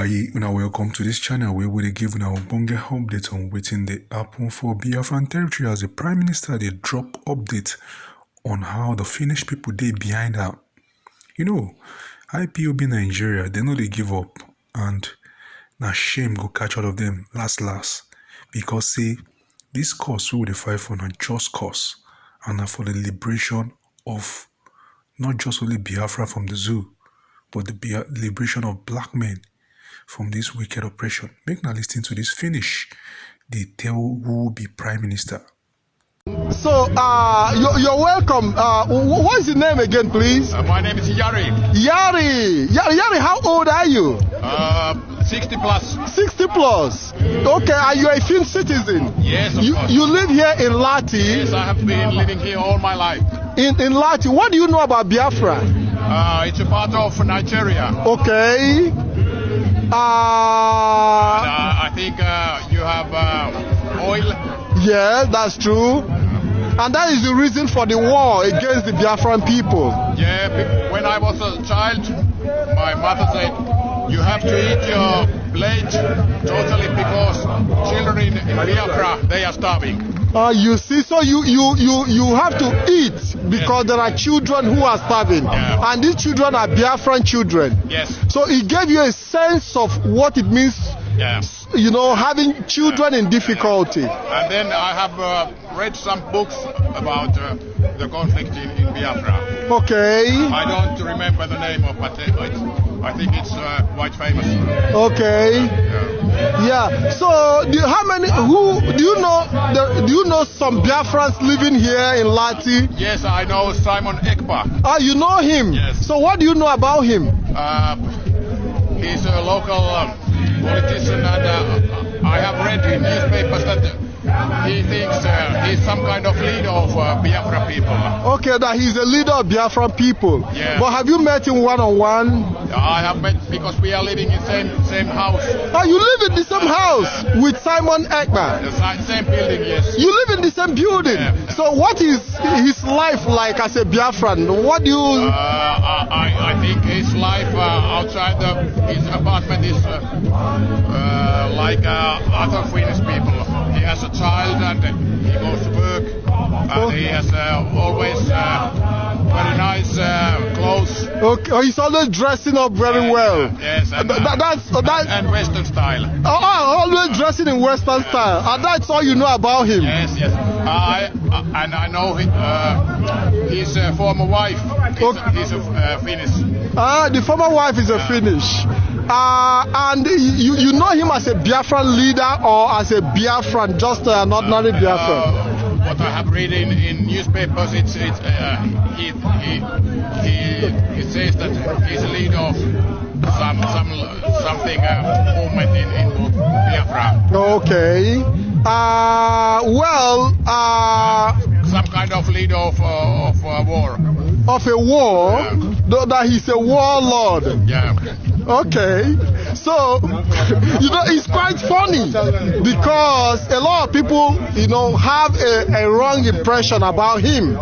Aye, now welcome to this channel where we give now bonga update on waiting the happen for Biafran territory as the Prime Minister they drop update on how the Finnish people they behind her. You know, IPOB Nigeria, they know they give up and now shame go catch all of them last because see this cause we will fight for a just cause and for the liberation of not just only Biafra from the zoo, but the liberation of black men from this wicked oppression. Make now listen to this Finnish. They tell who will be Prime Minister. So, you're welcome. What is your name again, please? My name is Yari. Yari, how old are you? 60 plus. 60 plus. Okay, are you a Finnish citizen? Yes, of course. You live here in Lati? Yes, I have been living here all my life. In Lati, what do you know about Biafra? It's a part of Nigeria. Okay. I think you have oil. Yeah, that's true. And that is the reason for the war against the Biafran people. Yeah, when I was a child, my mother said, you have to eat your plate totally because children in Biafra, they are starving. You see, so you have to eat because there are children who are starving. Yeah. And these children are Biafran children. Yes. So it gave you a sense of what it means, you know, having children in difficulty. And then I have read some books about the conflict in Biafra. Okay. I don't remember the name of, but I think it's quite famous. Okay. Yeah. So, do you know some Biafrans living here in Lati? Yes, I know Simon Epká. You know him? Yes. So, what do you know about him? He's a local politician, and I have read in newspapers that he thinks he's some kind of leader of Biafra people. Okay, that he's a leader of Biafra people. Yeah. But have you met him one-on-one? I have met because we are living in same house. You live in the same house with Simon Epká? The same building, yes. You live in the same building? Yeah. So what is his life like as a Biafran? What do you... I think his life outside his apartment is like other Finnish people. He has a child and he goes to work and he has always very nice clothes. Okay, he's always dressing up very well. Yes, and Western style. Always dressing in Western style. And that's all you know about him? Yes. I know his former wife. He's a Finnish. The former wife is a Finnish. And you know him as a Biafran leader or as a Biafran, just an ordinary Biafran? What I have read in newspapers, he says that he's a leader of something movement in Biafra. Okay. Some kind of leader of war. Of a war? Yeah. That he's a warlord? Yeah. Okay. So, you know, it's quite funny because a lot of people, you know, have a wrong impression about him.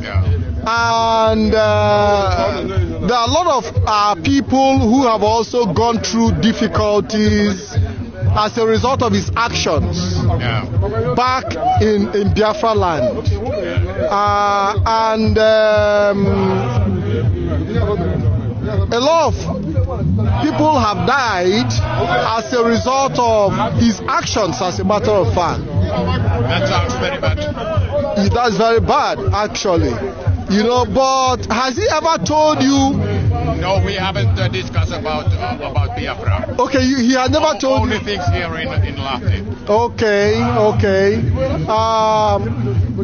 Yeah. And there are a lot of people who have also gone through difficulties as a result of his actions back in Biafra land. A lot of people have died as a result of his actions, as a matter of fact. That sounds very bad. That's very bad, actually. You know, but has he ever told you? No, we haven't discussed about Biafra. Okay, he has never told you? Only things here in Lahti. Okay.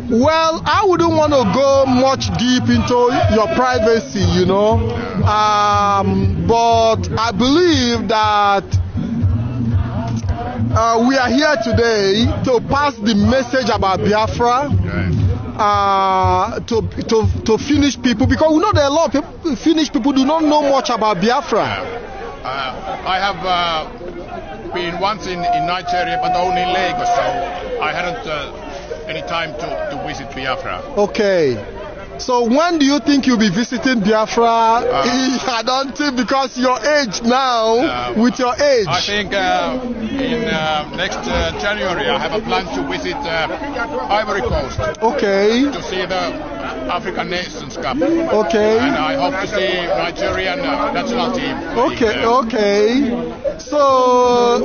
Well, I wouldn't want to go much deep into your privacy, you know. But I believe that we are here today to pass the message about Biafra to Finnish people, because we know that a lot of Finnish people do not know much about Biafra. I have been once in Nigeria, but only in Lagos, so I hadn't any time to visit Biafra. Okay. So when do you think you'll be visiting Biafra? I don't think, because your age now, with your age. I think in next January I have a plan to visit Ivory Coast. Okay. To see the African Nations Cup. Okay. And I hope to see Nigerian national team. Okay, okay. So,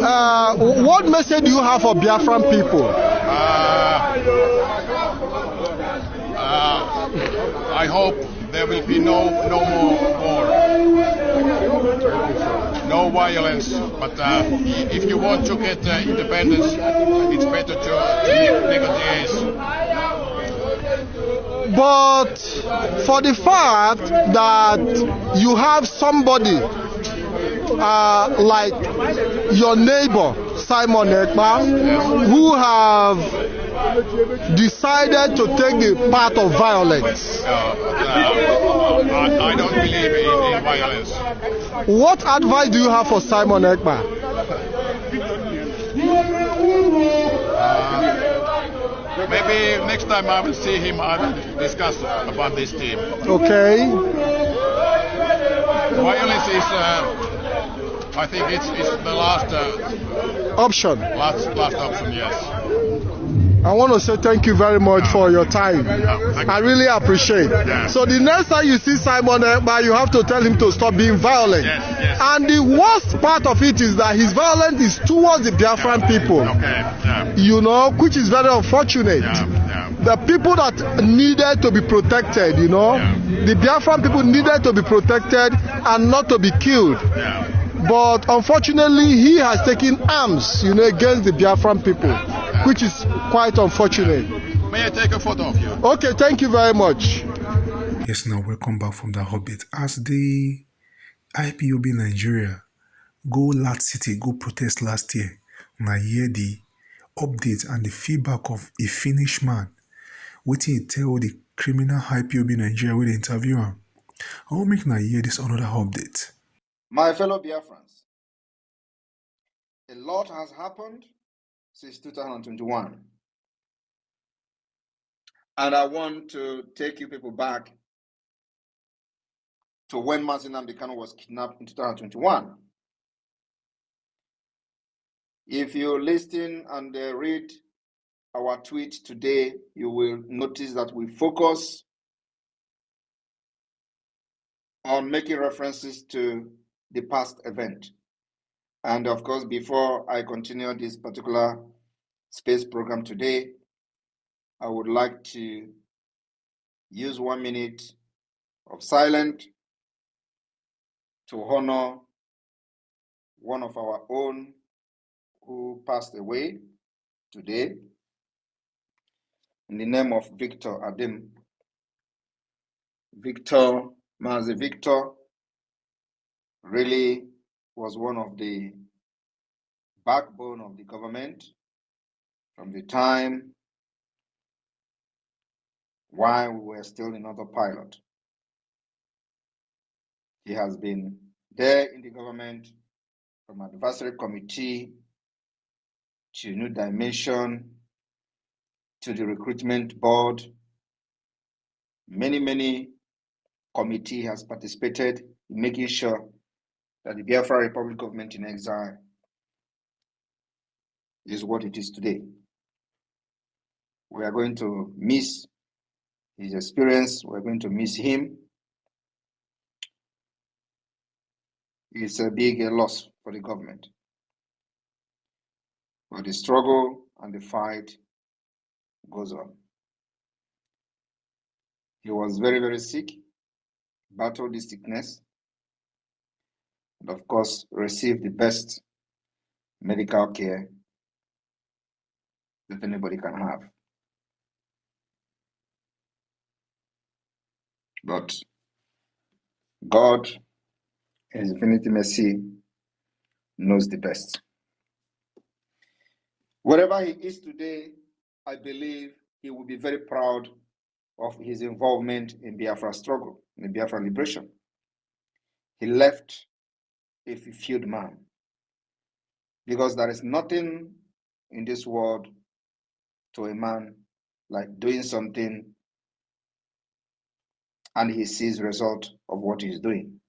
what message do you have for Biafran people? I hope there will be no more war, no violence. But if you want to get independence, it's better to negotiate. But for the fact that you have somebody like your neighbor Simon Epká, who have decided to take the path of violence. I don't believe in violence. What advice do you have for Simon Epká? Maybe next time I will see him, I will discuss about this team. Okay. Violence is, I think it's the last option. Last option, yes. I want to say thank you very much for your time. I really appreciate. Yeah. So the next time you see Simon Epká, you have to tell him to stop being violent. Yes. And the worst part of it is that his violence is towards the Biafran people. Okay. Yeah. You know, which is very unfortunate. Yeah. The people that needed to be protected, you know, the Biafran people needed to be protected and not to be killed. Yeah. But unfortunately, he has taken arms, you know, against the Biafran people, which is quite unfortunate. May I take a photo of you? Okay, thank you very much. Yes, now welcome back from the Hobbit. As the IPOB Nigeria go Lat City, go protest last year, and I hear the update and the feedback of a Finnish man, waiting to tell the criminal IPOB Nigeria with the interviewer. I will make now hear this another update. My fellow Biafrans, a lot has happened since 2021. And I want to take you people back to when Mazi was kidnapped in 2021. If you listen and read our tweet today, you will notice that we focus on making references to the past event. And of course, before I continue this particular space program today, I would like to use 1 minute of silence to honor one of our own who passed away today in the name of Victor Adim. Mazi Victor really was one of the backbone of the government from the time while we were still in autopilot. He has been there in the government from advisory committee to New Dimension to the recruitment board. Many committee has participated in making sure that the Biafra Republic government in exile is what it is today. We are going to miss his experience. We're going to miss him. It's a big loss for the government. But the struggle and the fight goes on. He was very sick, battled the sickness, and of course received the best medical care that anybody can have. But God, in His infinite mercy, knows the best. Wherever he is today, I believe he will be very proud of his involvement in Biafra struggle, in the Biafra liberation. He left a fulfilled man, because there is nothing in this world to a man like doing something and he sees result of what he's doing.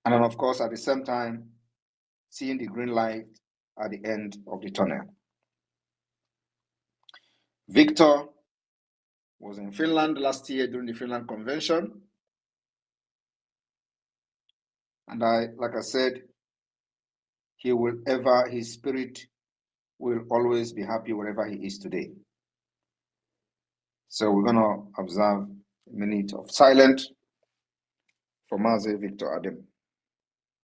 And then, of course, at the same time, seeing the green light at the end of the tunnel. Victor was in Finland last year during the Finland Convention. And like I said, his spirit will always be happy wherever he is today. So we're going to observe a minute of silence for Mazi Victor Adim.